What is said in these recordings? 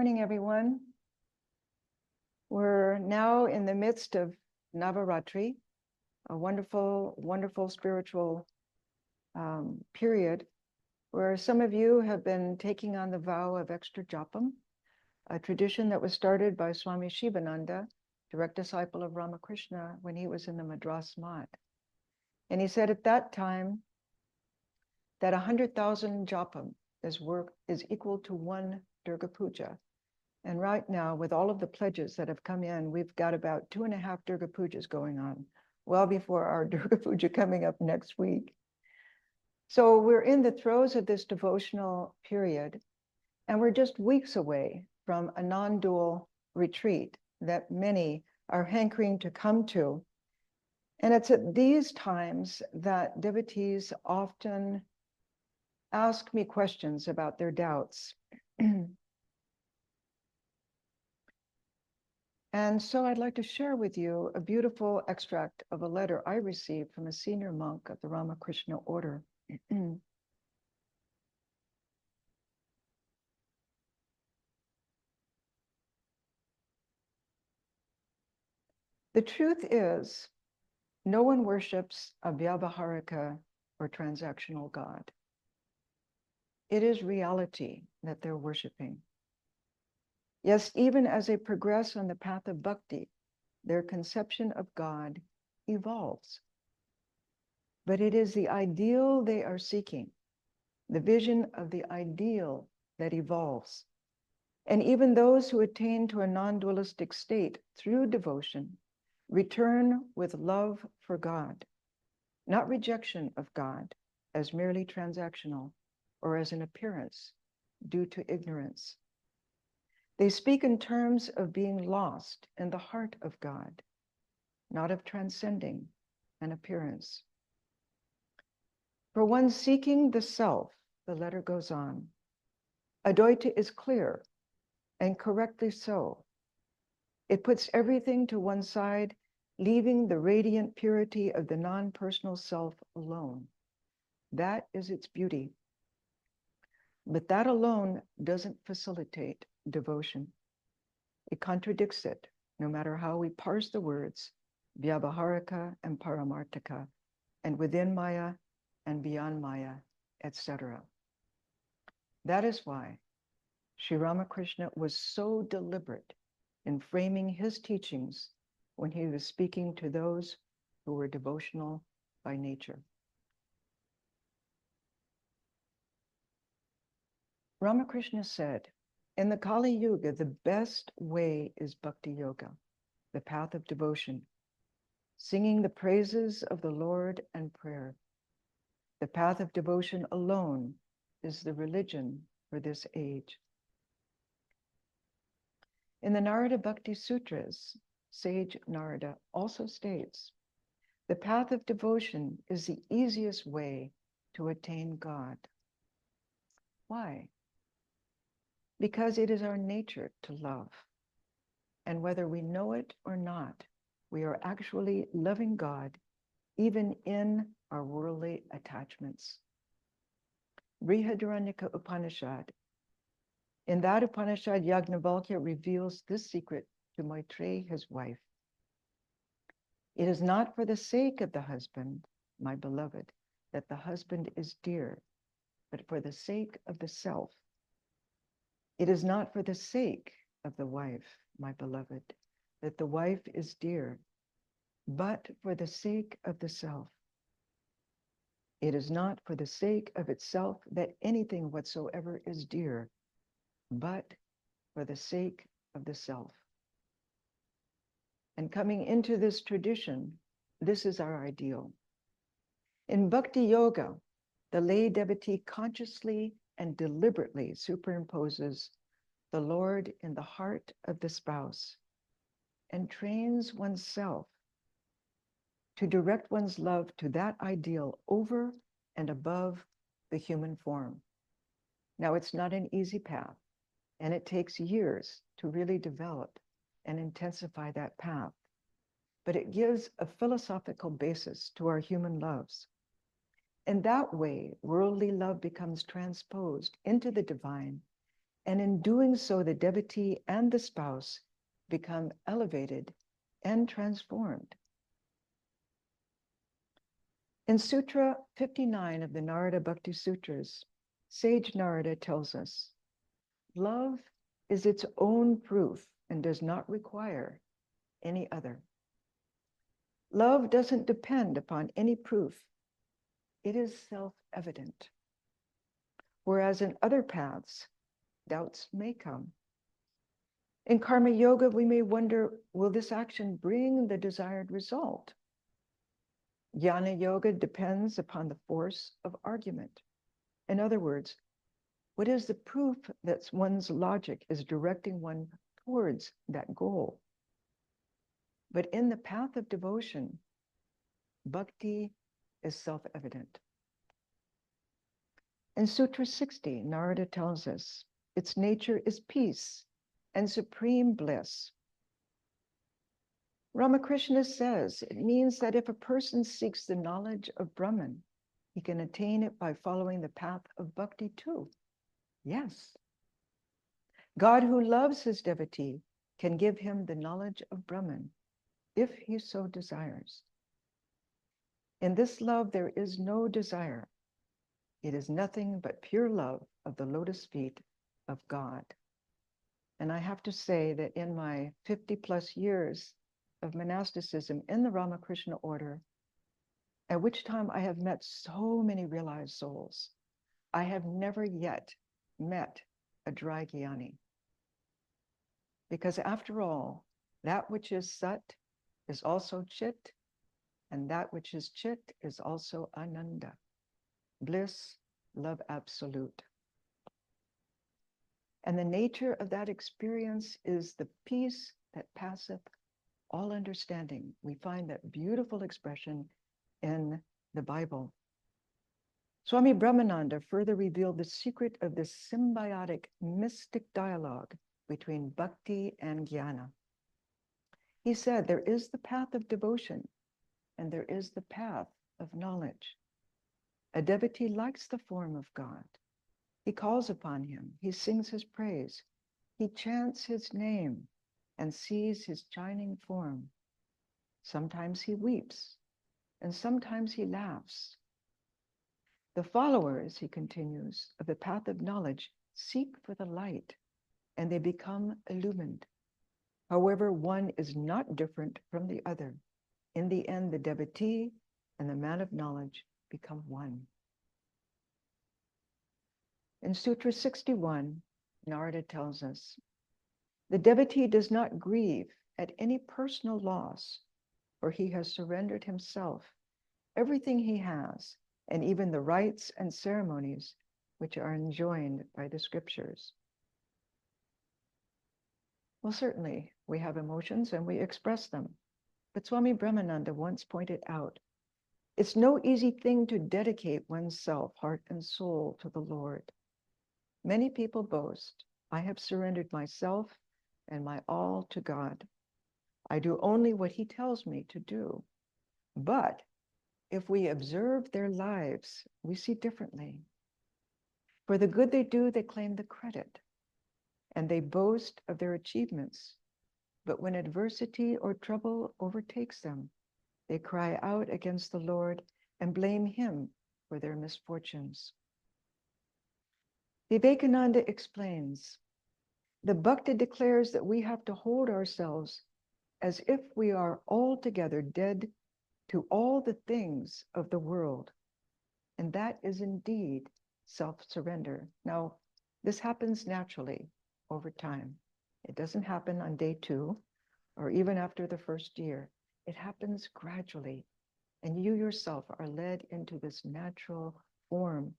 morning, everyone. We're now in the midst of Navaratri, a wonderful, wonderful spiritual period where some of you have been taking on the vow of extra japam, a tradition that was started by Swami Shivananda, direct disciple of Ramakrishna, when he was in the Madras Math. And he said at that time that 100,000 japam is equal to one Durga Puja. And right now, with all of the pledges that have come in, we've got about 2.5 Durga Pujas going on, well before our Durga Puja coming up next week. So we're in the throes of this devotional period, and we're just weeks away from a non-dual retreat that many are hankering to come to. And it's at these times that devotees often ask me questions about their doubts. And so I'd like to share with you a beautiful extract of a letter I received from a senior monk of the Ramakrishna order. The truth is, no one worships a vyavaharika or transactional God. It is reality that they're worshiping. Yes, even as they progress on the path of bhakti, their conception of God evolves. But it is the ideal they are seeking, the vision of the ideal that evolves. And even those who attain to a non-dualistic state through devotion return with love for God, not rejection of God as merely transactional or as an appearance due to ignorance. They speak in terms of being lost in the heart of God, not of transcending an appearance. For one seeking the self, the letter goes on, Advaita is clear and correctly so. It puts everything to one side, leaving the radiant purity of the non-personal self alone. That is its beauty. But that alone doesn't facilitate devotion. It contradicts it, no matter how we parse the words, vyavaharika and paramartika, and within Maya and beyond Maya, etc. That is why Sri Ramakrishna was so deliberate in framing his teachings when he was speaking to those who were devotional by nature. Ramakrishna said, in the Kali Yuga, the best way is bhakti yoga, the path of devotion, singing the praises of the Lord and prayer. The path of devotion alone is the religion for this age. In the Narada Bhakti Sutras, sage Narada also states, the path of devotion is the easiest way to attain God. Why? Because it is our nature to love. And whether we know it or not, we are actually loving God, even in our worldly attachments. Brihadaranyaka Upanishad. In that Upanishad, Yajnavalkya reveals this secret to Maitreyi, his wife. It is not for the sake of the husband, my beloved, that the husband is dear, but for the sake of the self. It is not for the sake of the wife, my beloved, that the wife is dear, but for the sake of the self. It is not for the sake of itself that anything whatsoever is dear, but for the sake of the self. And coming into this tradition, this is our ideal. In Bhakti Yoga, the lay devotee consciously and deliberately superimposes the Lord in the heart of the spouse and trains oneself to direct one's love to that ideal over and above the human form. Now, it's not an easy path, and it takes years to really develop and intensify that path, but it gives a philosophical basis to our human loves. In that way, worldly love becomes transposed into the divine And in doing so, the devotee and the spouse become elevated and transformed. In Sutra 59 of the Narada Bhakti Sutras, sage Narada tells us, love is its own proof and does not require any other. Love doesn't depend upon any proof. It is self-evident. Whereas in other paths, doubts may come. In karma yoga, we may wonder, will this action bring the desired result? Jnana yoga depends upon the force of argument. In other words, what is the proof that one's logic is directing one towards that goal? But in the path of devotion, bhakti is self-evident. In Sutra 60, Narada tells us, its nature is peace and supreme bliss. Ramakrishna says it means that if a person seeks the knowledge of Brahman, he can attain it by following the path of bhakti too. Yes. God, who loves his devotee, can give him the knowledge of Brahman if he so desires. In this love, there is no desire. It is nothing but pure love of the lotus feet of God. And I have to say that in my 50 plus years of monasticism in the Ramakrishna order, at which time I have met so many realized souls, I have never yet met a dry jnani. Because after all, that which is sat is also chit, and that which is chit is also ananda, bliss, love absolute. And the nature of that experience is the peace that passeth all understanding. We find that beautiful expression in the Bible. Swami Brahmananda further revealed the secret of this symbiotic mystic dialogue between bhakti and jnana. He said, there is the path of devotion and there is the path of knowledge. A devotee likes the form of God. He calls upon him. He sings his praise. He chants his name and sees his shining form. Sometimes he weeps and sometimes he laughs. The followers, he continues, of the path of knowledge seek for the light and they become illumined. However, one is not different from the other. In the end, the devotee and the man of knowledge become one. In Sutra 61, Narada tells us, the devotee does not grieve at any personal loss, for he has surrendered himself, everything he has, and even the rites and ceremonies which are enjoined by the scriptures. Well, certainly, we have emotions and we express them. But Swami Brahmananda once pointed out, it's no easy thing to dedicate oneself, heart and soul, to the Lord. Many people boast, I have surrendered myself and my all to God. I do only what he tells me to do. But if we observe their lives, we see differently. For the good they do, they claim the credit, and they boast of their achievements. But when adversity or trouble overtakes them, they cry out against the Lord and blame him for their misfortunes. Vivekananda explains, the Bhakti declares that we have to hold ourselves as if we are altogether dead to all the things of the world. And that is indeed self-surrender. Now, this happens naturally over time. It doesn't happen on day 2 or even after the first year. It happens gradually. And you yourself are led into this natural form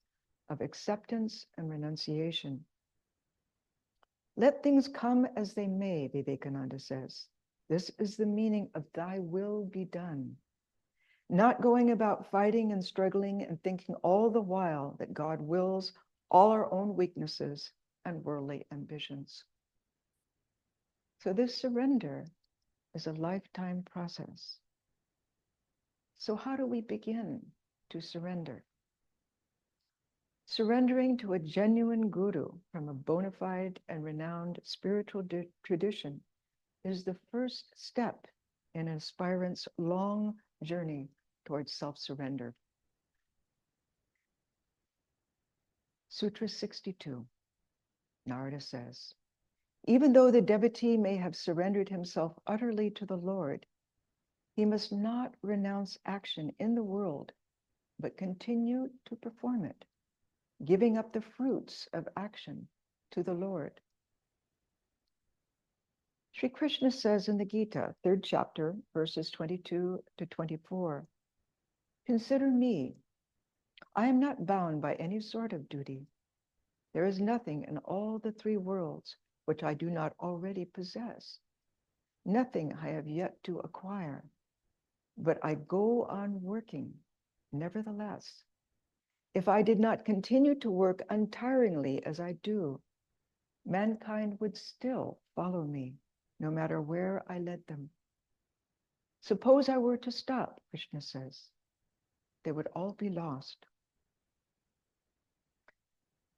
of acceptance and renunciation. Let things come as they may, Vivekananda says. This is the meaning of thy will be done. Not going about fighting and struggling and thinking all the while that God wills all our own weaknesses and worldly ambitions. So this surrender is a lifetime process. So how do we begin to surrender? Surrendering to a genuine guru from a bona fide and renowned spiritual tradition is the first step in an aspirant's long journey towards self-surrender. Sutra 62, Narada says, even though the devotee may have surrendered himself utterly to the Lord, he must not renounce action in the world, but continue to perform it, giving up the fruits of action to the Lord. Sri Krishna says in the Gita, 3rd chapter, verses 22 to 24, consider me. I am not bound by any sort of duty. There is nothing in all the 3 worlds which I do not already possess. Nothing I have yet to acquire, but I go on working nevertheless. If I did not continue to work untiringly as I do, mankind would still follow me, no matter where I led them. Suppose I were to stop, Krishna says, they would all be lost.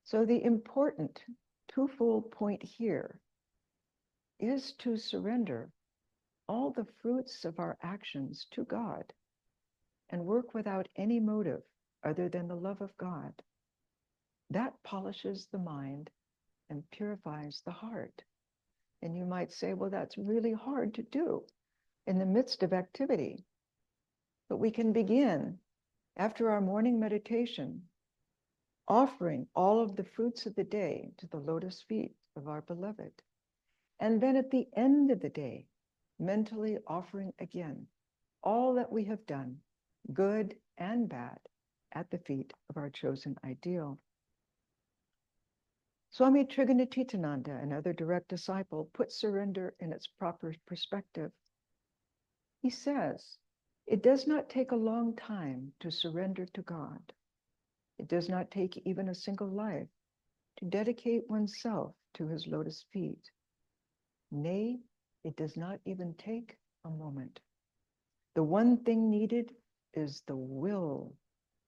So the important twofold point here is to surrender all the fruits of our actions to God and work without any motive other than the love of God. That polishes the mind and purifies the heart. And you might say, well, that's really hard to do in the midst of activity. But we can begin after our morning meditation, offering all of the fruits of the day to the lotus feet of our beloved. And then at the end of the day, mentally offering again all that we have done, good and bad, at the feet of our chosen ideal. Swami Trigunatitananda, another direct disciple, put surrender in its proper perspective. He says, it does not take a long time to surrender to God. It does not take even a single life to dedicate oneself to his lotus feet. Nay, it does not even take a moment. The one thing needed is the will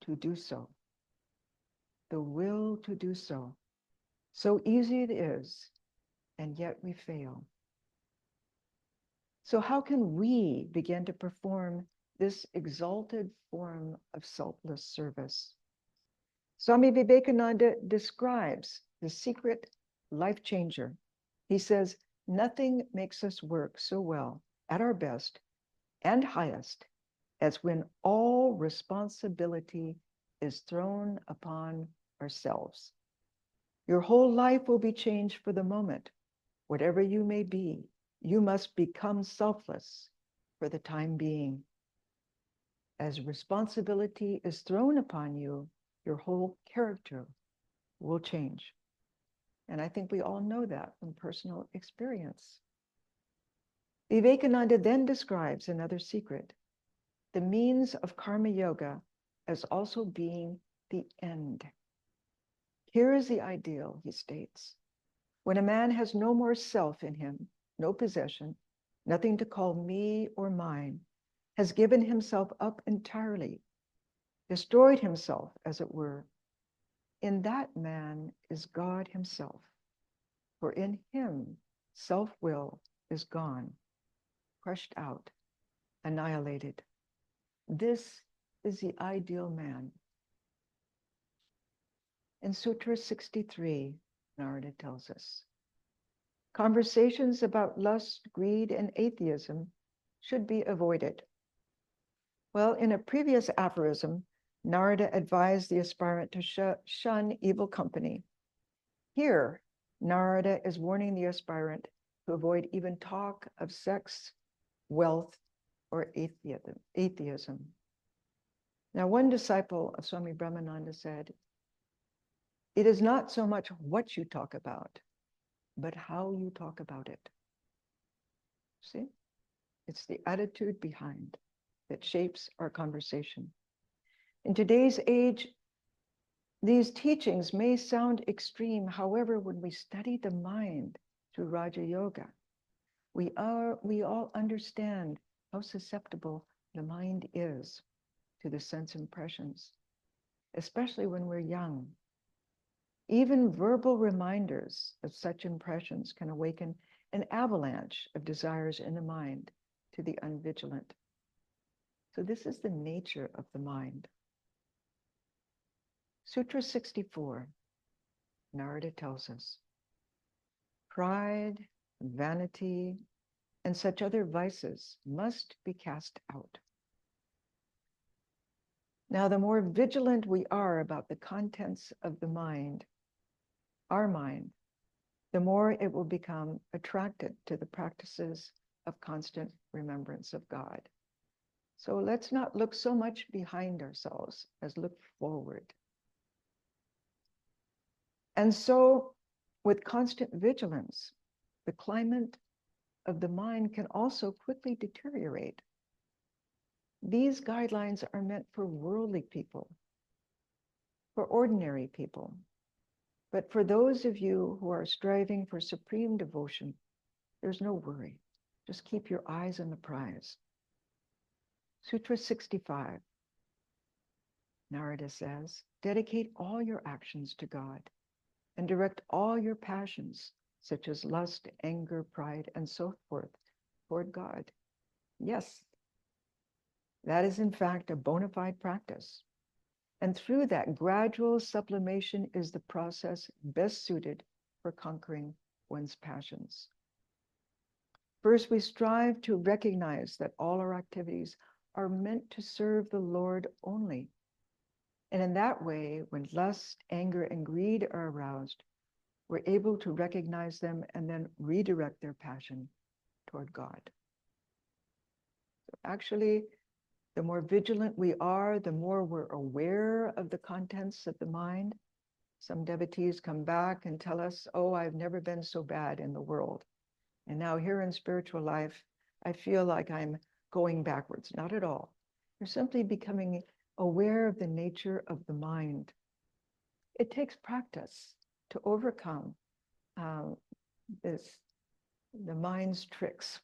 to do so. The will to do so. So easy it is, and yet we fail. So how can we begin to perform this exalted form of selfless service? Swami Vivekananda describes the secret life changer. He says, nothing makes us work so well at our best and highest as when all responsibility is thrown upon ourselves. Your whole life will be changed for the moment. Whatever you may be, you must become selfless for the time being. As responsibility is thrown upon you, your whole character will change. And I think we all know that from personal experience. Vivekananda then describes another secret, the means of karma yoga as also being the end. Here is the ideal, he states. When a man has no more self in him, no possession, nothing to call me or mine, has given himself up entirely, destroyed himself, as it were, in that man is God himself. For in him, self-will is gone, crushed out, annihilated. This is the ideal man. In Sutra 63, Narada tells us, conversations about lust, greed, and atheism should be avoided. Well, in a previous aphorism, Narada advised the aspirant to shun evil company. Here, Narada is warning the aspirant to avoid even talk of sex, wealth, or atheism. Now, one disciple of Swami Brahmananda said, it is not so much what you talk about, but how you talk about it. See? It's the attitude behind that shapes our conversation. In today's age, these teachings may sound extreme. However, when we study the mind through Raja Yoga, we all understand how susceptible the mind is to the sense impressions, especially when we're young. Even verbal reminders of such impressions can awaken an avalanche of desires in the mind to the unvigilant. So this is the nature of the mind. Sutra 64, Narada tells us, pride, vanity, and such other vices must be cast out. Now, the more vigilant we are about the contents of the mind, our mind, the more it will become attracted to the practices of constant remembrance of God. So let's not look so much behind ourselves as look forward. And so, with constant vigilance, the climate of the mind can also quickly deteriorate. These guidelines are meant for worldly people, for ordinary people. But for those of you who are striving for supreme devotion, there's no worry. Just keep your eyes on the prize. Sutra 65, Narada says, dedicate all your actions to God and direct all your passions, such as lust, anger, pride, and so forth, toward God. Yes, that is in fact a bona fide practice. And through that gradual sublimation is the process best suited for conquering one's passions. First, we strive to recognize that all our activities are meant to serve the Lord only. And in that way, when lust, anger, and greed are aroused, we're able to recognize them and then redirect their passion toward God. So actually, the more vigilant we are, the more we're aware of the contents of the mind. Some devotees come back and tell us, oh, I've never been so bad in the world. And now here in spiritual life, I feel like I'm going backwards. Not at all. You're simply becoming aware of the nature of the mind. It takes practice to overcome the mind's tricks.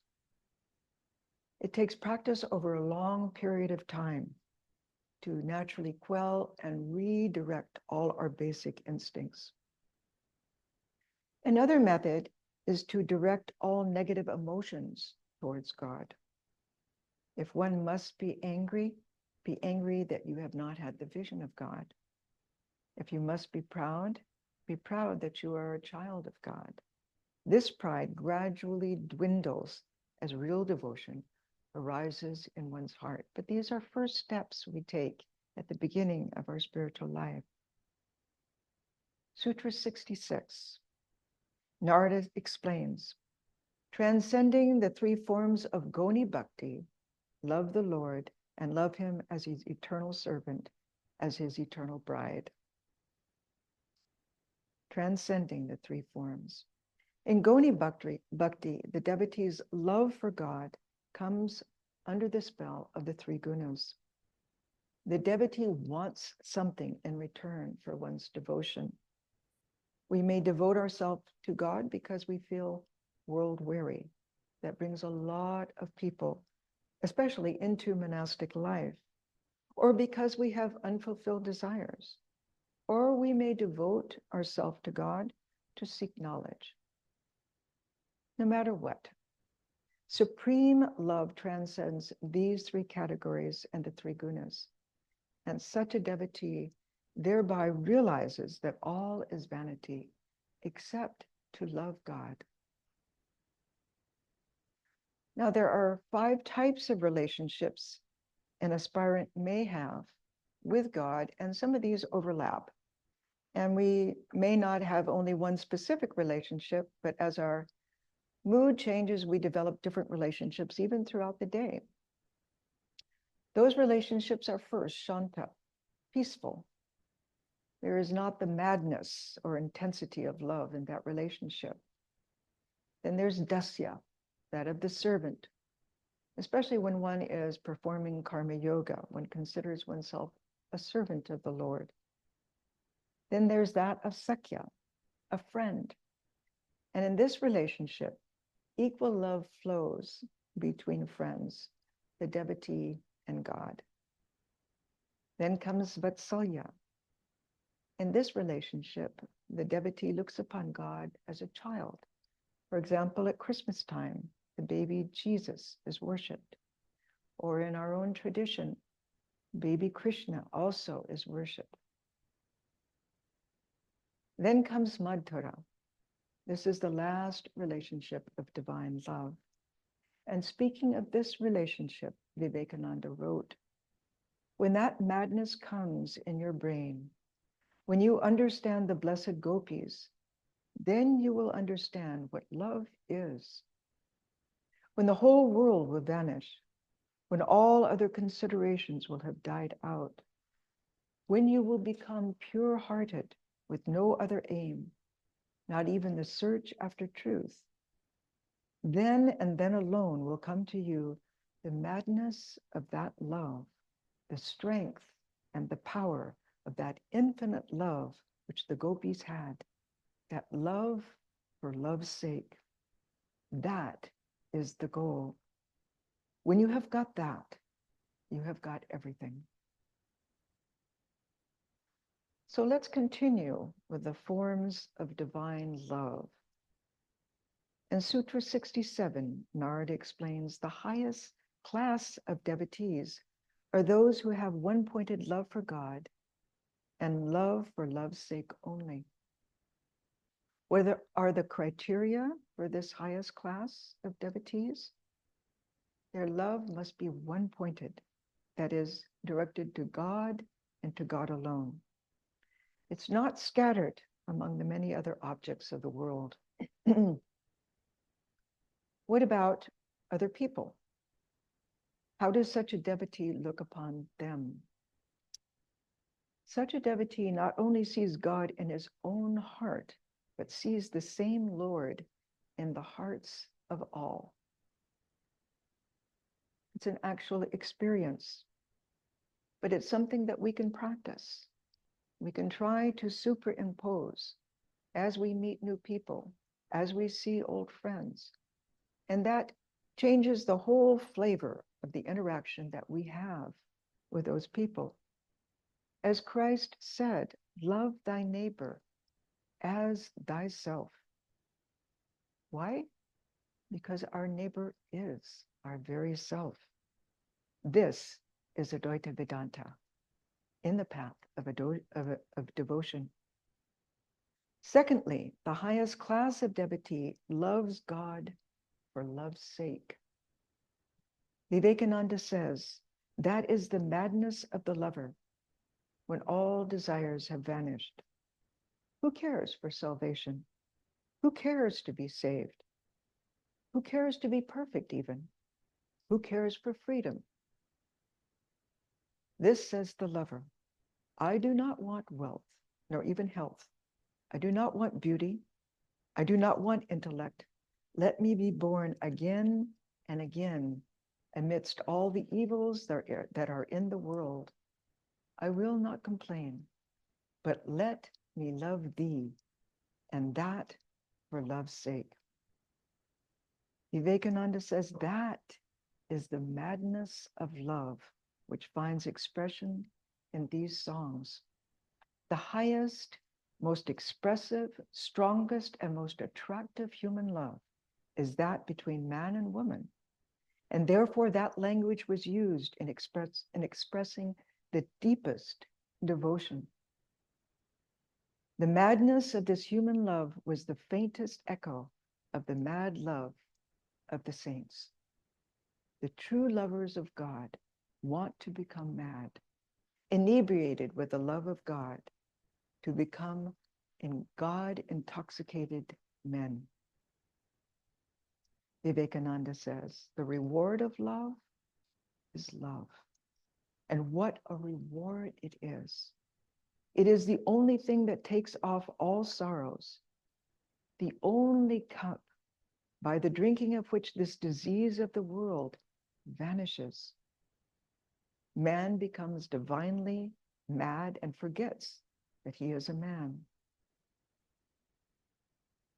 It takes practice over a long period of time to naturally quell and redirect all our basic instincts. Another method is to direct all negative emotions towards God. If one must be angry that you have not had the vision of God. If you must be proud that you are a child of God. This pride gradually dwindles as real devotion arises in one's heart. But these are first steps we take at the beginning of our spiritual life. Sutra 66. Narada explains, transcending the three forms of Goni Bhakti, love the Lord and love him as his eternal servant, as his eternal bride. Transcending the three forms. In Goni Bhakti, the devotee's love for God comes under the spell of the three gunas. The devotee wants something in return for one's devotion. We may devote ourselves to God because we feel world weary. That brings a lot of people, especially into monastic life, or because we have unfulfilled desires, or we may devote ourselves to God to seek knowledge. No matter what, supreme love transcends these three categories and the three gunas, and such a devotee thereby realizes that all is vanity except to love God. Now, there are 5 types of relationships an aspirant may have with God, and some of these overlap. And we may not have only one specific relationship, but as our mood changes, we develop different relationships even throughout the day. Those relationships are first, shanta, peaceful. There is not the madness or intensity of love in that relationship. Then there's dasya, that of the servant, especially when one is performing karma yoga, one considers oneself a servant of the Lord. Then there's that of sakhya, a friend. And in this relationship, equal love flows between friends, the devotee and God. Then comes vatsalya, In this relationship, the devotee looks upon God as a child. For example, at Christmas time, the baby Jesus is worshipped. Or in our own tradition, baby Krishna also is worshipped. Then comes Madhura. This is the last relationship of divine love. And speaking of this relationship, Vivekananda wrote, when that madness comes in your brain, when you understand the blessed gopis, then you will understand what love is. When the whole world will vanish, when all other considerations will have died out, when you will become pure-hearted with no other aim, not even the search after truth, then and then alone will come to you the madness of that love, the strength and the power of that infinite love which the gopis had, that love for love's sake. That is the goal. When you have got that, you have got everything. So let's continue with the forms of divine love. In Sutra 67, Narada explains the highest class of devotees are those who have one-pointed love for God and love for love's sake only. What are the criteria for this highest class of devotees? Their love must be one-pointed, that is, directed to God and to God alone. It's not scattered among the many other objects of the world. What about other people? How does such a devotee look upon them? Such a devotee not only sees God in his own heart, but sees the same Lord in the hearts of all. It's an actual experience, but it's something that we can practice. We can try to superimpose as we meet new people, as we see old friends. And that changes the whole flavor of the interaction that we have with those people. As Christ said, love thy neighbor as thyself. Why? Because our neighbor is our very self. This is Advaita Vedanta in the path of devotion. Secondly, the highest class of devotee loves God for love's sake. Vivekananda says, that is the madness of the lover when all desires have vanished. Who cares for salvation? Who cares to be saved? Who cares to be perfect even? Who cares for freedom? This says the lover, I do not want wealth, nor even health. I do not want beauty. I do not want intellect. Let me be born again and again amidst all the evils that are in the world. I will not complain, but let me love thee, and that for love's sake. Vivekananda says that is the madness of love, which finds expression in these songs. The highest, most expressive, strongest, and most attractive human love is that between man and woman. And therefore that language was used in expressing the deepest devotion. The madness of this human love was the faintest echo of the mad love of the saints. The true lovers of God want to become mad, inebriated with the love of God, to become in God-intoxicated men. Vivekananda says, the reward of love is love. And what a reward it is. It is the only thing that takes off all sorrows, the only cup by the drinking of which this disease of the world vanishes. Man becomes divinely mad and forgets that he is a man.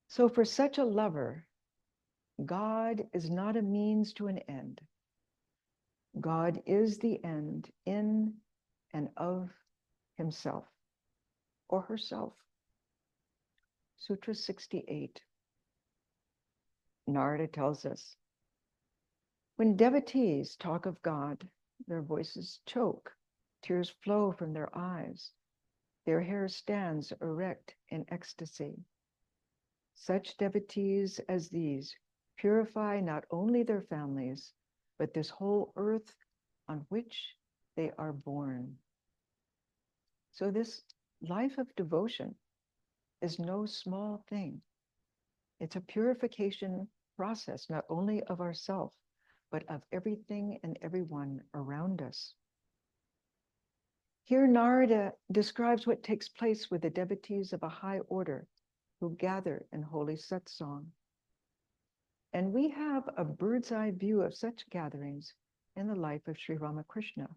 So for such a lover, God is not a means to an end. God is the end in and of himself. or herself. Sutra 68. Narada tells us, when devotees talk of God, their voices choke, tears flow from their eyes, their hair stands erect in ecstasy. Such devotees as these purify not only their families, but this whole earth on which they are born. So this life of devotion is no small thing. It's a purification process, not only of ourselves, but of everything and everyone around us. Here Narada describes what takes place with the devotees of a high order who gather in holy satsang. And we have a bird's eye view of such gatherings in the life of Sri Ramakrishna,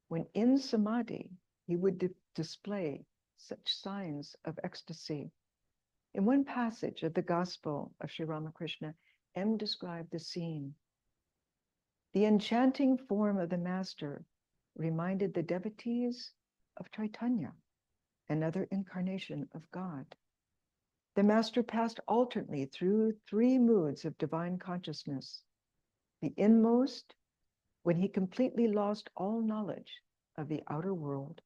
when in samadhi, he would display such signs of ecstasy. In one passage of the Gospel of Sri Ramakrishna, M described the scene. The enchanting form of the Master reminded the devotees of Chaitanya, another incarnation of God. The Master passed alternately through three moods of divine consciousness. The inmost, when he completely lost all knowledge of the outer world.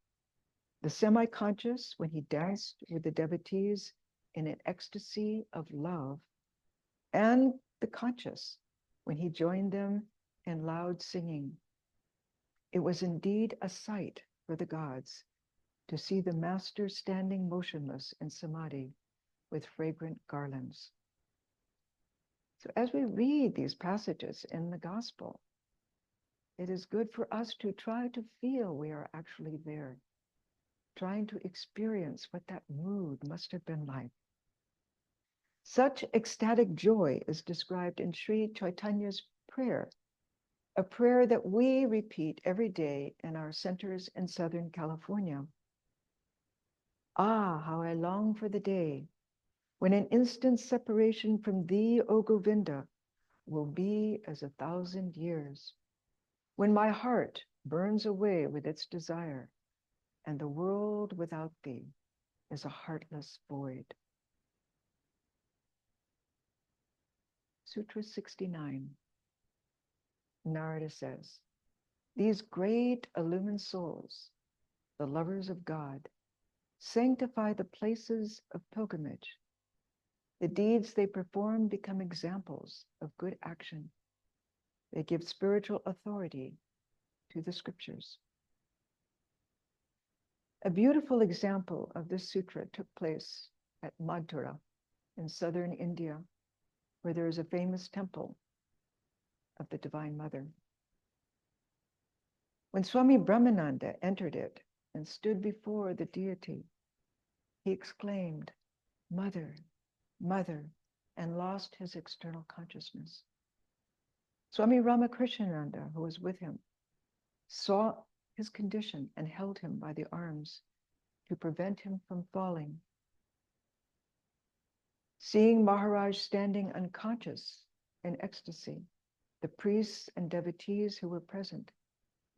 The semi-conscious, when he danced with the devotees in an ecstasy of love. And the conscious, when he joined them in loud singing. It was indeed a sight for the gods to see the Master standing motionless in samadhi with fragrant garlands. So as we read these passages in the Gospel, it is good for us to try to feel we are actually there, trying to experience what that mood must have been like. Such ecstatic joy is described in Sri Chaitanya's prayer, a prayer that we repeat every day in our centers in Southern California. Ah, how I long for the day when an instant's separation from thee, O Govinda, will be as 1,000 years, when my heart burns away with its desire, and the world without thee is a heartless void. Sutra 69. Narada says, these great illumined souls, the lovers of God, sanctify the places of pilgrimage. The deeds they perform become examples of good action. They give spiritual authority to the scriptures. A beautiful example of this sutra took place at Mathura in southern India, where there is a famous temple of the Divine Mother. When Swami Brahmananda entered it and stood before the deity, he exclaimed, Mother, Mother, and lost his external consciousness. Swami Ramakrishnananda, who was with him, saw his condition and held him by the arms to prevent him from falling. Seeing Maharaj standing unconscious in ecstasy, the priests and devotees who were present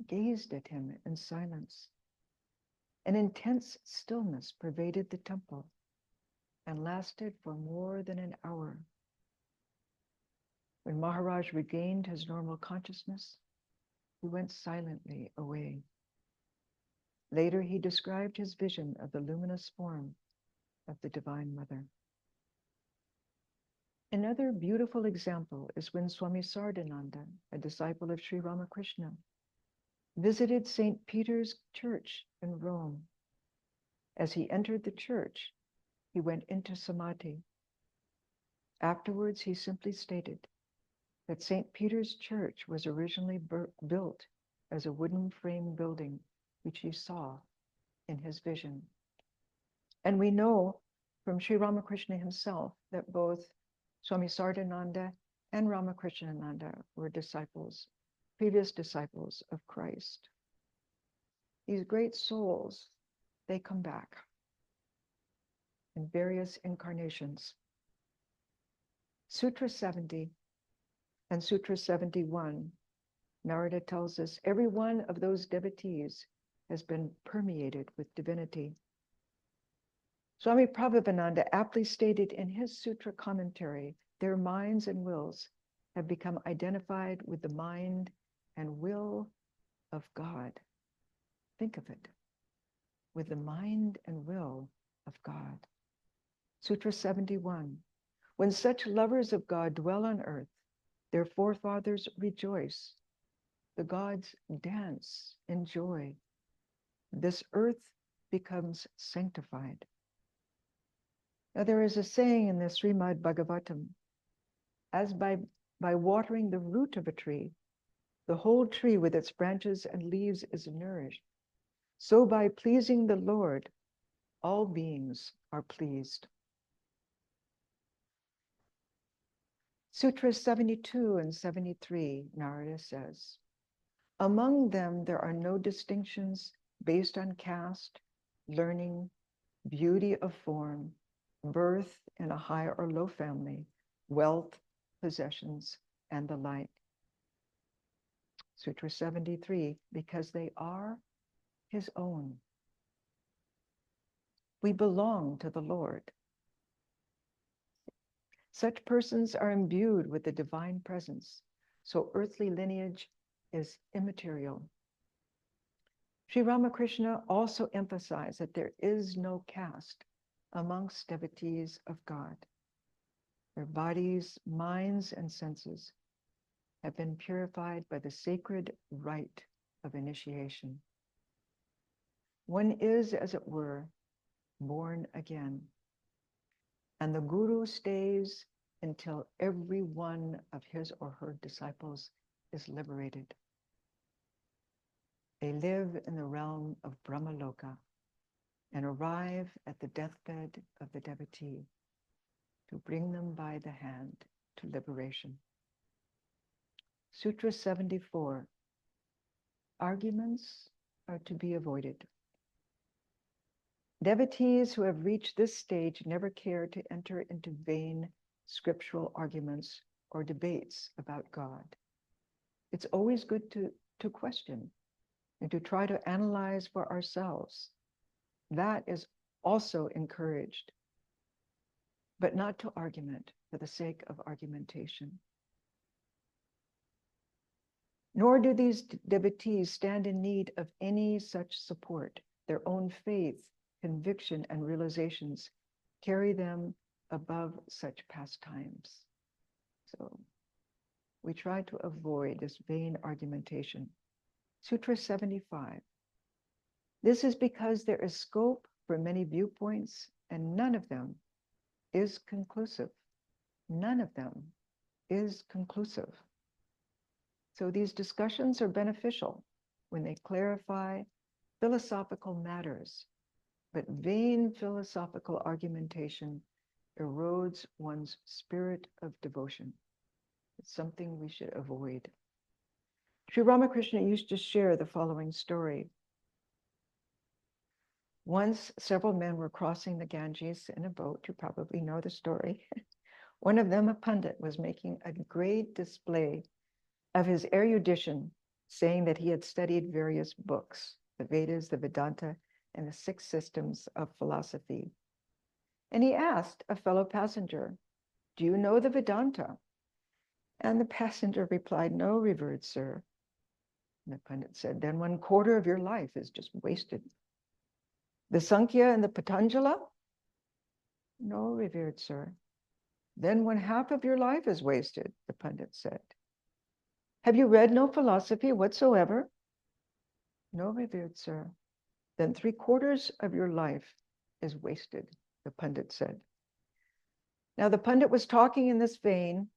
gazed at him in silence. An intense stillness pervaded the temple and lasted for more than an hour. When Maharaj regained his normal consciousness, he went silently away. Later, he described his vision of the luminous form of the Divine Mother. Another beautiful example is when Swami Sardananda, a disciple of Sri Ramakrishna, visited St. Peter's Church in Rome. As he entered the church, he went into samadhi. Afterwards, he simply stated that St. Peter's Church was originally built as a wooden frame building, which he saw in his vision. And we know from Sri Ramakrishna himself that both Swami Sardananda and Ramakrishnananda were disciples, previous disciples of Christ. These great souls, they come back in various incarnations. Sutra 70 and Sutra 71, Narada tells us every one of those devotees has been permeated with divinity. Swami Prabhupada aptly stated in his sutra commentary, their minds and wills have become identified with the mind and will of God. Think of it, with the mind and will of God. Sutra 71, when such lovers of God dwell on earth, their forefathers rejoice. The gods dance in joy. This earth becomes sanctified. Now there is a saying in the Srimad Bhagavatam, as by watering the root of a tree, the whole tree with its branches and leaves is nourished, so by pleasing the Lord, all beings are pleased. Sutras 72 and 73, Narada says, among them there are no distinctions based on caste, learning, beauty of form, birth in a high or low family, wealth, possessions, and the like. Sutra 73, because they are his own. We belong to the Lord. Such persons are imbued with the divine presence, so earthly lineage is immaterial. Sri Ramakrishna also emphasized that there is no caste amongst devotees of God. Their bodies, minds, and senses have been purified by the sacred rite of initiation. One is, as it were, born again, and the Guru stays until every one of his or her disciples is liberated. They live in the realm of Brahmaloka and arrive at the deathbed of the devotee to bring them by the hand to liberation. Sutra 74, arguments are to be avoided. Devotees who have reached this stage never care to enter into vain scriptural arguments or debates about God. It's always good to question and to try to analyze for ourselves. That is also encouraged, but not to argument for the sake of argumentation. Nor do these devotees stand in need of any such support. Their own faith, conviction, and realizations carry them above such pastimes. So we try to avoid this vain argumentation. Sutra 75. This is because there is scope for many viewpoints, and none of them is conclusive. None of them is conclusive. So these discussions are beneficial when they clarify philosophical matters, but vain philosophical argumentation erodes one's spirit of devotion. It's something we should avoid. Sri Ramakrishna used to share the following story. Once, several men were crossing the Ganges in a boat. You probably know the story. One of them, a pundit, was making a great display of his erudition, saying that he had studied various books, the Vedas, the Vedanta, and the 6 systems of philosophy. And he asked a fellow passenger, do you know the Vedanta? And the passenger replied, no, revered sir. And the pundit said, then 1/4 of your life is just wasted. The Sankhya and the Patanjala? No, revered sir. Then 1/2 of your life is wasted, the pundit said. Have you read no philosophy whatsoever? No, revered sir. Then 3/4 of your life is wasted, the pundit said. Now the pundit was talking in this vein,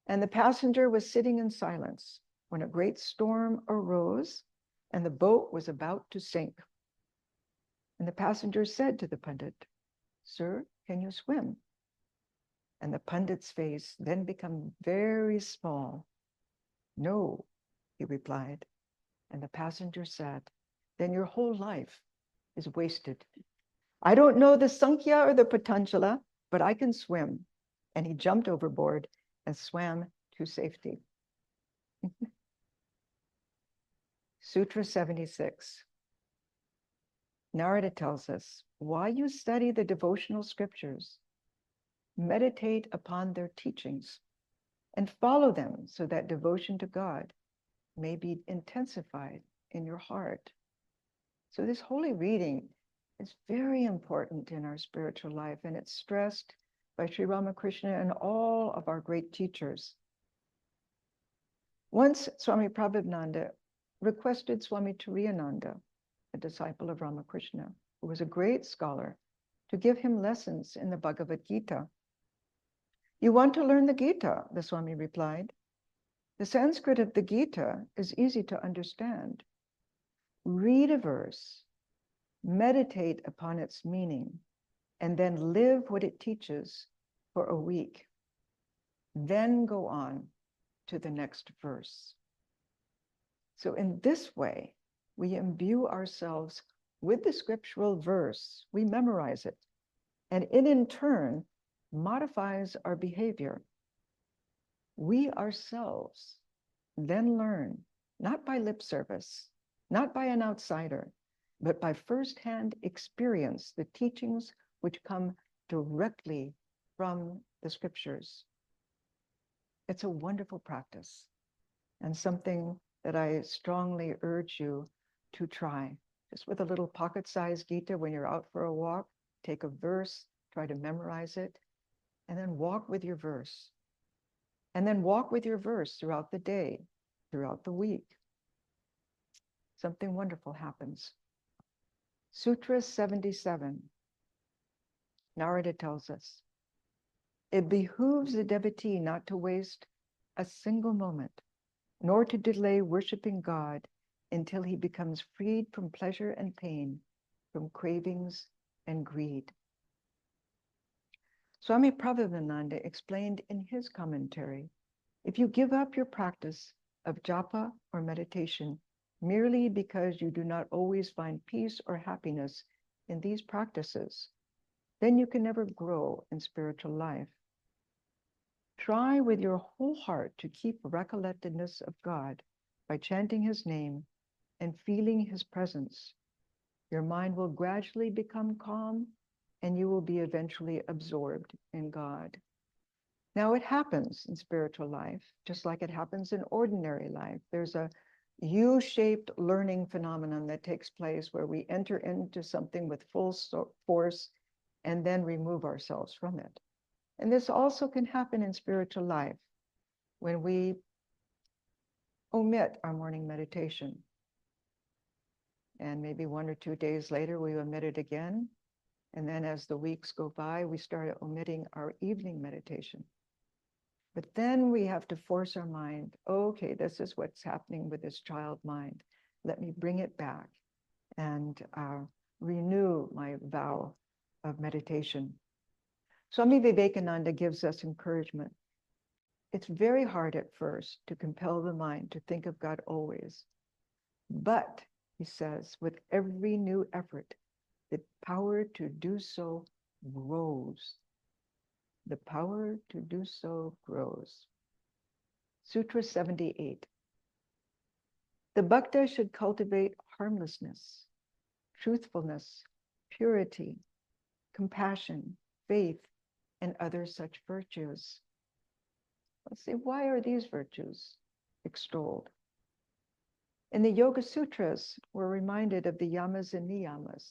and the passenger was sitting in silence when a great storm arose and the boat was about to sink. And the passenger said to the pundit, sir, can you swim? And the pundit's face then became very small. No, he replied. And the passenger said, then your whole life is wasted. I don't know the Sankhya or the Patanjala, but I can swim. And he jumped overboard and swam to safety. Sutra 76. Narada tells us, while you study the devotional scriptures, meditate upon their teachings and follow them so that devotion to God may be intensified in your heart. So this holy reading is very important in our spiritual life, and it's stressed by Sri Ramakrishna and all of our great teachers. Once Swami Prabhupada requested Swami Turiyananda, a disciple of Ramakrishna, who was a great scholar, to give him lessons in the Bhagavad Gita. You want to learn the Gita, the Swami replied. The Sanskrit of the Gita is easy to understand. Read a verse, meditate upon its meaning, and then live what it teaches for a week. Then go on to the next verse. So in this way, we imbue ourselves with the scriptural verse, we memorize it, and it in turn modifies our behavior. We ourselves then learn, not by lip service, not by an outsider, but by firsthand experience, the teachings which come directly from the scriptures. It's a wonderful practice and something that I strongly urge you to try. Just with a little pocket-sized Gita, when you're out for a walk, take a verse, try to memorize it, and then walk with your verse. And then walk with your verse throughout the day, throughout the week. Something wonderful happens. Sutra 77. Narada tells us, it behooves the devotee not to waste a single moment, nor to delay worshiping God until he becomes freed from pleasure and pain, from cravings and greed. Swami Prabhupada explained in his commentary, if you give up your practice of japa or meditation merely because you do not always find peace or happiness in these practices, then you can never grow in spiritual life. Try with your whole heart to keep recollectedness of God by chanting his name and feeling his presence. Your mind will gradually become calm and you will be eventually absorbed in God. Now it happens in spiritual life, just like it happens in ordinary life. There's a U-shaped learning phenomenon that takes place where we enter into something with full force and then remove ourselves from it. And this also can happen in spiritual life when we omit our morning meditation. And maybe 1 or 2 days later, we omit it again. And then as the weeks go by, we start omitting our evening meditation. But then we have to force our mind, okay, this is what's happening with this child mind. Let me bring it back and renew my vow of meditation. Swami Vivekananda gives us encouragement. It's very hard at first to compel the mind to think of God always. But, he says, with every new effort, the power to do so grows. The power to do so grows. Sutra 78. The bhakta should cultivate harmlessness, truthfulness, purity, compassion, faith, and other such virtues. Let's see, why are these virtues extolled? In the Yoga Sutras, we're reminded of the yamas and niyamas,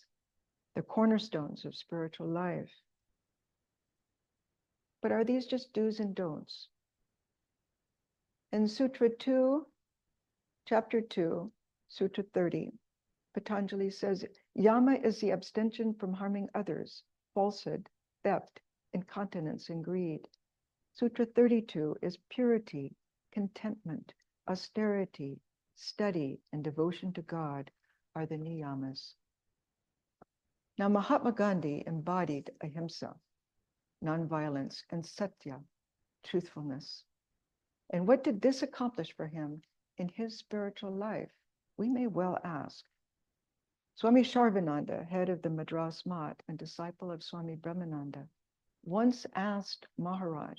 the cornerstones of spiritual life. But are these just do's and don'ts? In Sutra 2, Chapter 2, Sutra 30, Patanjali says, yama is the abstention from harming others, falsehood, theft, incontinence, and greed. Sutra 32 is purity, contentment, austerity, study, and devotion to God are the niyamas. Now, Mahatma Gandhi embodied ahimsa, nonviolence, and satya, truthfulness. And what did this accomplish for him in his spiritual life? We may well ask. Swami Sarvananda, head of the Madras Math and disciple of Swami Brahmananda, once asked Maharaj,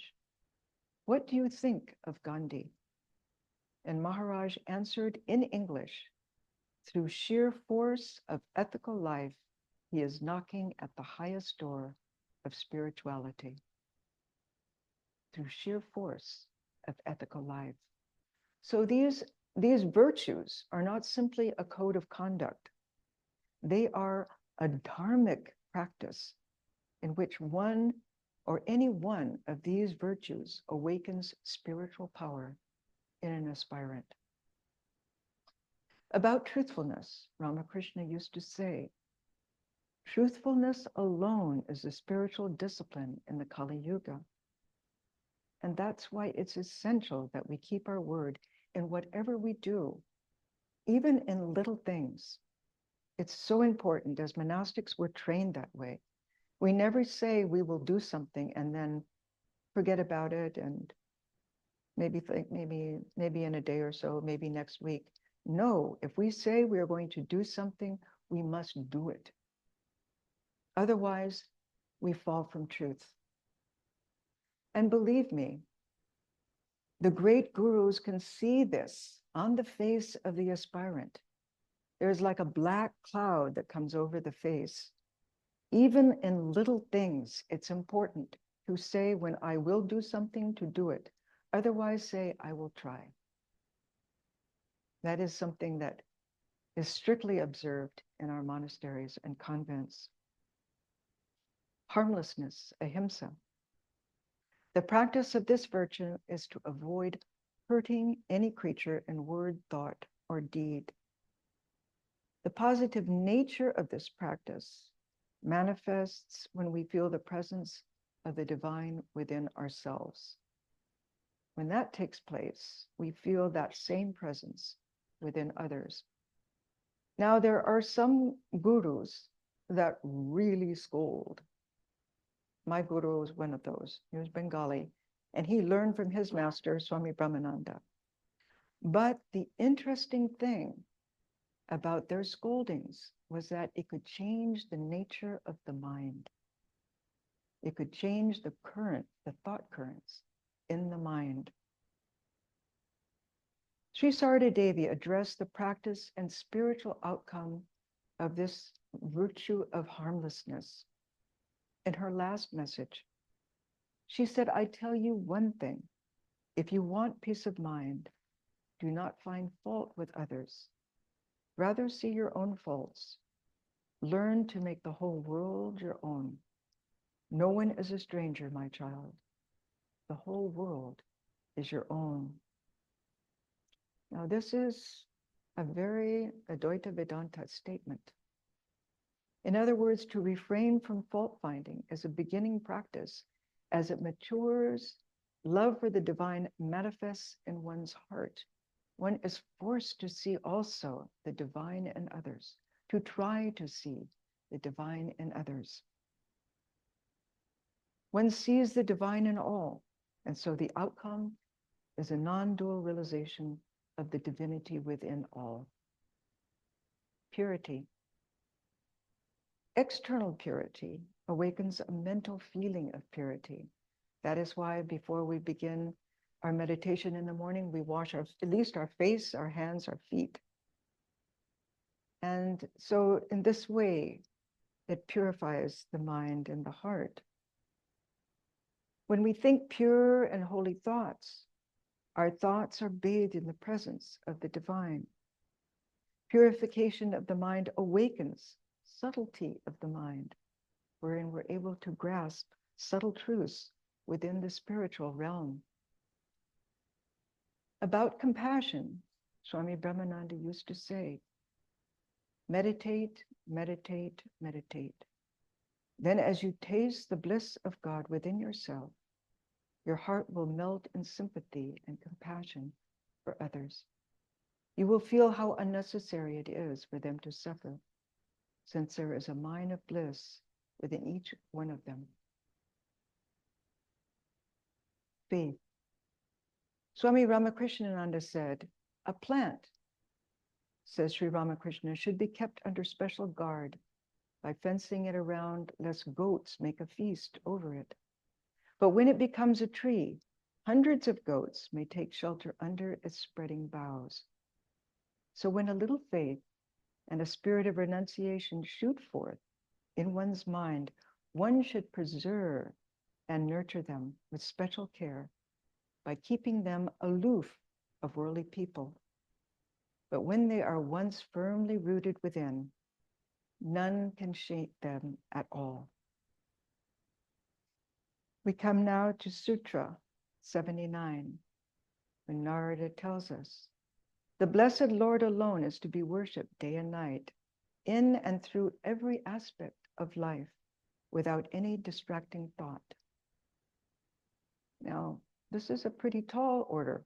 what do you think of Gandhi? And Maharaj answered in English, through sheer force of ethical life, he is knocking at the highest door of spirituality through sheer force of ethical life. So these virtues are not simply a code of conduct. They are a dharmic practice in which one or any one of these virtues awakens spiritual power in an aspirant. About truthfulness, Ramakrishna used to say, truthfulness alone is a spiritual discipline in the Kali Yuga. And that's why it's essential that we keep our word in whatever we do, even in little things. It's so important. As monastics, we're trained that way. We never say we will do something and then forget about it and maybe think maybe in a day or so, maybe next week. No, if we say we are going to do something, we must do it. Otherwise, we fall from truth. And believe me, the great gurus can see this on the face of the aspirant. There's like a black cloud that comes over the face. Even in little things, it's important to say when I will do something, to do it. Otherwise, say, I will try. That is something that is strictly observed in our monasteries and convents. Harmlessness, ahimsa. The practice of this virtue is to avoid hurting any creature in word, thought, or deed. The positive nature of this practice manifests when we feel the presence of the divine within ourselves. When that takes place, we feel that same presence within others. Now, there are some gurus that really scold. My guru was one of those. He was Bengali, and he learned from his master, Swami Brahmananda. But the interesting thing about their scoldings was that it could change the nature of the mind. It could change the current, the thought currents in the mind. Sri Sarada Devi addressed the practice and spiritual outcome of this virtue of harmlessness in her last message. She said, I tell you one thing, if you want peace of mind, do not find fault with others. Rather see your own faults. Learn to make the whole world your own. No one is a stranger, my child. The whole world is your own. Now, this is a very Advaita Vedanta statement. In other words, to refrain from fault finding is a beginning practice. As it matures, love for the divine manifests in one's heart. One is forced to see also the divine in others, to try to see the divine in others. One sees the divine in all, and so the outcome is a non-dual realization of the divinity within all. Purity. External purity awakens a mental feeling of purity. That is why before we begin our meditation in the morning, we wash at least our face, our hands, our feet. And so in this way, it purifies the mind and the heart. When we think pure and holy thoughts, our thoughts are bathed in the presence of the divine. Purification of the mind awakens subtlety of the mind, wherein we're able to grasp subtle truths within the spiritual realm. About compassion, Swami Brahmananda used to say, meditate, meditate, meditate. Then as you taste the bliss of God within yourself, your heart will melt in sympathy and compassion for others. You will feel how unnecessary it is for them to suffer, since there is a mine of bliss within each one of them. Faith. Swami Ramakrishnananda said, a plant, says Sri Ramakrishna, should be kept under special guard by fencing it around lest goats make a feast over it. But when it becomes a tree, hundreds of goats may take shelter under its spreading boughs. So when a little faith and a spirit of renunciation shoot forth, in one's mind, one should preserve and nurture them with special care by keeping them aloof of worldly people. But when they are once firmly rooted within, none can shake them at all. We come now to Sutra 79, when Narada tells us, the blessed Lord alone is to be worshipped day and night, in and through every aspect of life, without any distracting thought. Now, this is a pretty tall order.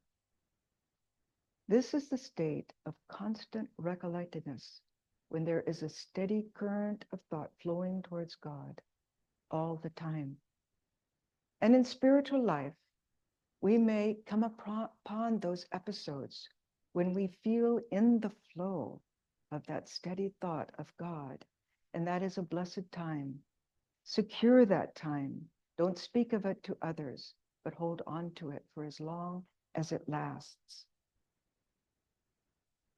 This is the state of constant recollectedness, when there is a steady current of thought flowing towards God all the time. And in spiritual life, we may come upon those episodes when we feel in the flow of that steady thought of God, and that is a blessed time. Secure that time. Don't speak of it to others, but hold on to it for as long as it lasts.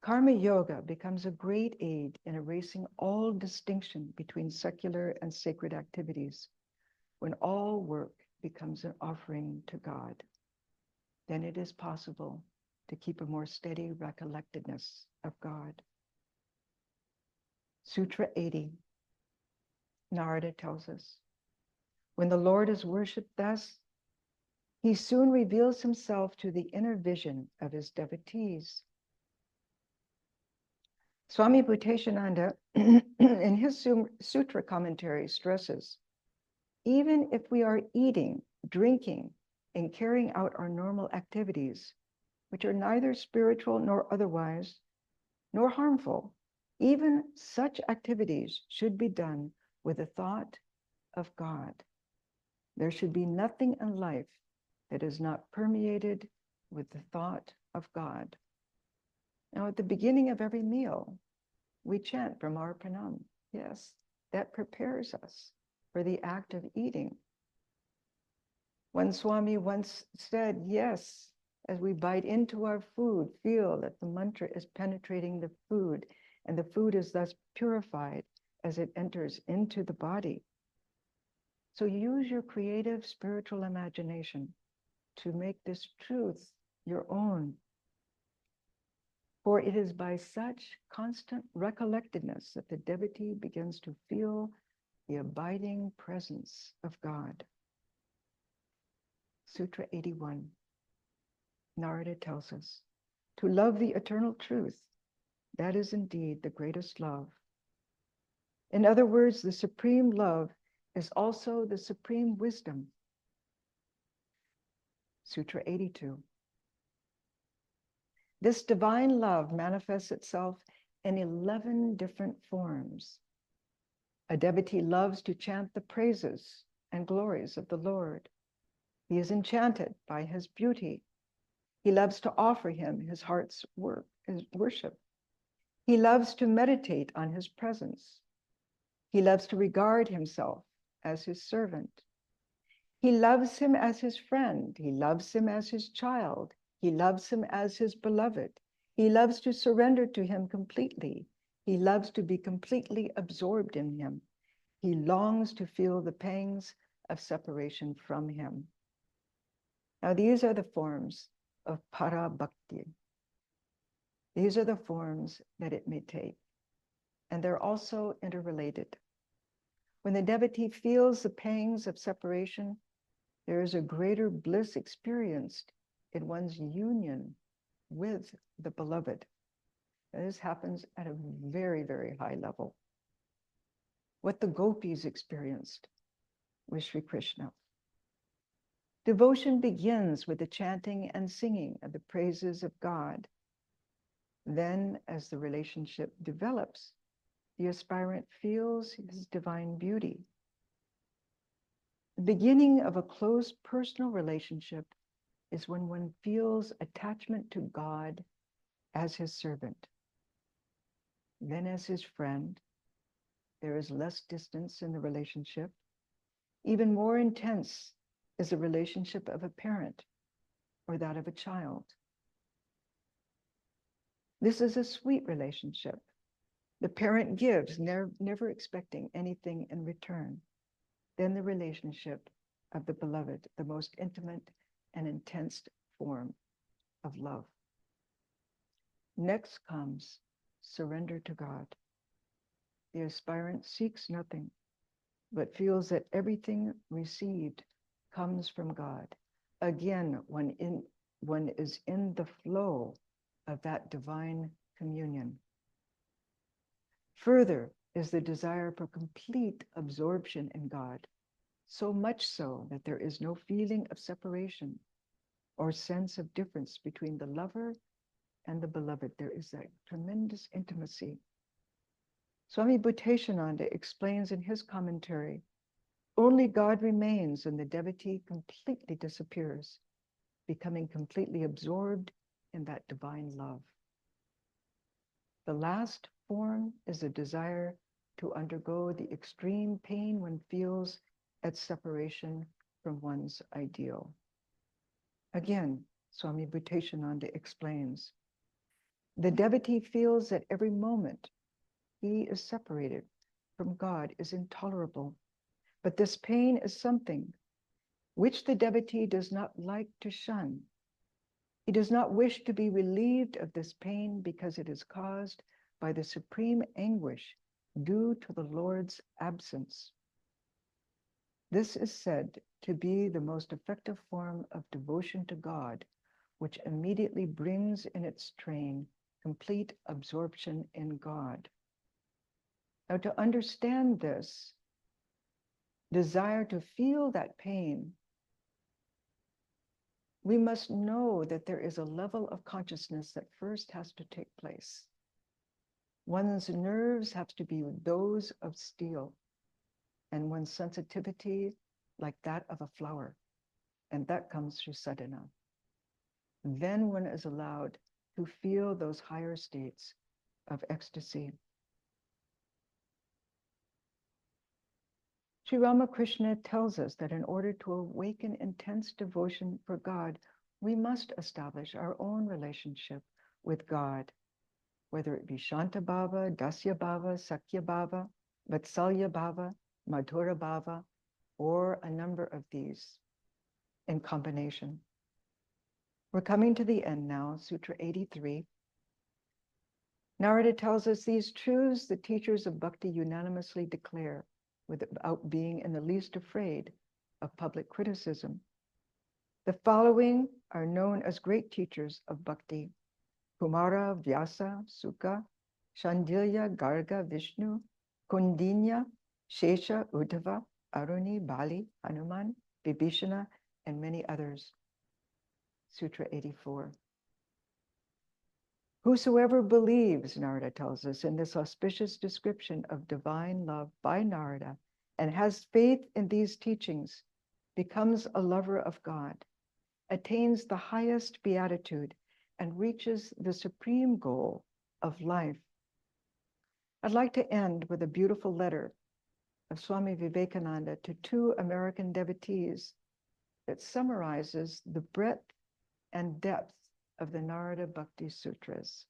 Karma yoga becomes a great aid in erasing all distinction between secular and sacred activities when all work becomes an offering to God. Then it is possible to keep a more steady recollectedness of God. Sutra 80, Narada tells us, when the Lord is worshipped thus, he soon reveals himself to the inner vision of his devotees. Swami Bhuteshananda, in his sutra commentary, stresses, even if we are eating, drinking, and carrying out our normal activities, which are neither spiritual nor otherwise, nor harmful, even such activities should be done with a thought of God. There should be nothing in life that is not permeated with the thought of God. Now, at the beginning of every meal, we chant Brahmaprana. Yes, that prepares us for the act of eating. One Swami once said, yes, as we bite into our food, feel that the mantra is penetrating the food, and the food is thus purified as it enters into the body. So use your creative spiritual imagination to make this truth your own. For it is by such constant recollectedness that the devotee begins to feel the abiding presence of God. Sutra 81, Narada tells us, to love the eternal truth, that is indeed the greatest love. In other words, the supreme love is also the supreme wisdom. Sutra 82. This divine love manifests itself in 11 different forms. A devotee loves to chant the praises and glories of the Lord. He is enchanted by his beauty. He loves to offer him his heart's worship. He loves to meditate on his presence. He loves to regard himself as his servant. He loves him as his friend. He loves him as his child. He loves him as his beloved. He loves to surrender to him completely. He loves to be completely absorbed in him. He longs to feel the pangs of separation from him. Now, these are the forms of para bhakti. These are the forms that it may take, and they're also interrelated. When the devotee feels the pangs of separation, there is a greater bliss experienced in one's union with the beloved. And this happens at a very, very high level. What the gopis experienced with Sri Krishna. Devotion begins with the chanting and singing of the praises of God. Then, as the relationship develops, the aspirant feels his divine beauty. The beginning of a close personal relationship is when one feels attachment to God as his servant. Then, as his friend, there is less distance in the relationship. Even more intense is the relationship of a parent or that of a child. This is a sweet relationship, The parent gives, never expecting anything in return. Then the relationship of the beloved, the most intimate and intense form of love. Next comes surrender to God. The aspirant seeks nothing, but feels that everything received comes from God. Again, one is in the flow of that divine communion. Further is the desire for complete absorption in God, so much so that there is no feeling of separation or sense of difference between the lover and the beloved. There is that tremendous intimacy. Swami Bhuteshananda explains in his commentary, only God remains and the devotee completely disappears, becoming completely absorbed in that divine love. The last form is a desire to undergo the extreme pain one feels at separation from one's ideal. Again, Swami Bhuteshananda explains, the devotee feels that every moment he is separated from God is intolerable, but this pain is something which the devotee does not like to shun. He does not wish to be relieved of this pain because it is caused by the supreme anguish due to the Lord's absence. This is said to be the most effective form of devotion to God, which immediately brings in its train complete absorption in God. Now, to understand this desire to feel that pain, we must know that there is a level of consciousness that first has to take place. One's nerves have to be those of steel, and one's sensitivity like that of a flower, and that comes through sadhana. Then one is allowed to feel those higher states of ecstasy. Sri Ramakrishna tells us that in order to awaken intense devotion for God, we must establish our own relationship with God, whether it be Shanta Bhava, Dasya Bhava, Sakya Bhava, Vatsalya Bhava, Madhura Bhava, or a number of these in combination. We're coming to the end now, Sutra 83. Narada tells us these truths the teachers of bhakti unanimously declare without being in the least afraid of public criticism. The following are known as great teachers of bhakti: Kumara, Vyasa, Sukha, Shandilya, Garga, Vishnu, Kundinya, Shesha, Uddhava, Aruni, Bali, Hanuman, Vibhishana, and many others. Sutra 84. Whosoever believes, Narada tells us, in this auspicious description of divine love by Narada and has faith in these teachings becomes a lover of God, attains the highest beatitude, and reaches the supreme goal of life. I'd like to end with a beautiful letter of Swami Vivekananda to two American devotees that summarizes the breadth and depth of the Narada Bhakti Sutras.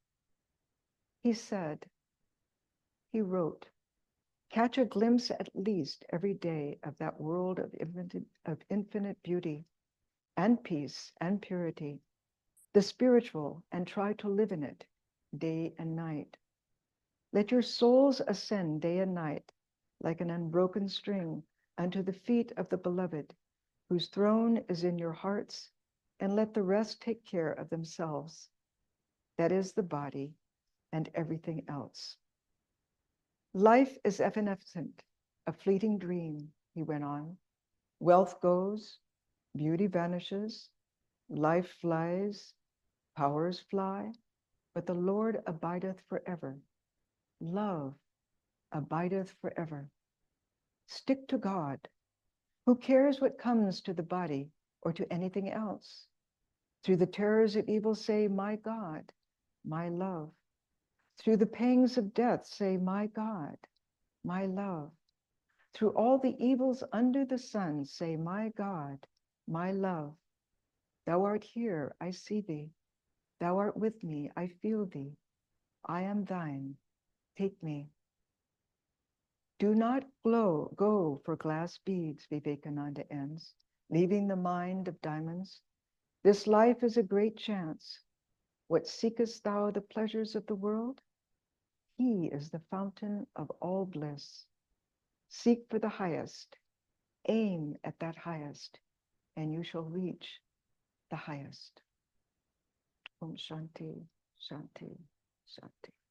He wrote, catch a glimpse at least every day of that world of infinite beauty and peace and purity, the spiritual, and try to live in it day and night. Let your souls ascend day and night like an unbroken string unto the feet of the beloved, whose throne is in your hearts, and let the rest take care of themselves. That is the body and everything else. Life is evanescent, a fleeting dream, he went on. Wealth goes, beauty vanishes, life flies, powers fly, but the Lord abideth forever. Love abideth forever. Stick to God. Who cares what comes to the body or to anything else? Through the terrors of evil, say, my God, my love. Through the pangs of death, say, my God, my love. Through all the evils under the sun, say, my God, my love. Thou art here, I see thee. Thou art with me, I feel thee. I am thine. Take me. Do not go for glass beads, Vivekananda ends, leaving the mind of diamonds. This life is a great chance. What seekest thou the pleasures of the world? He is the fountain of all bliss. Seek for the highest. Aim at that highest, and you shall reach the highest. Om Shanti, Shanti, Shanti.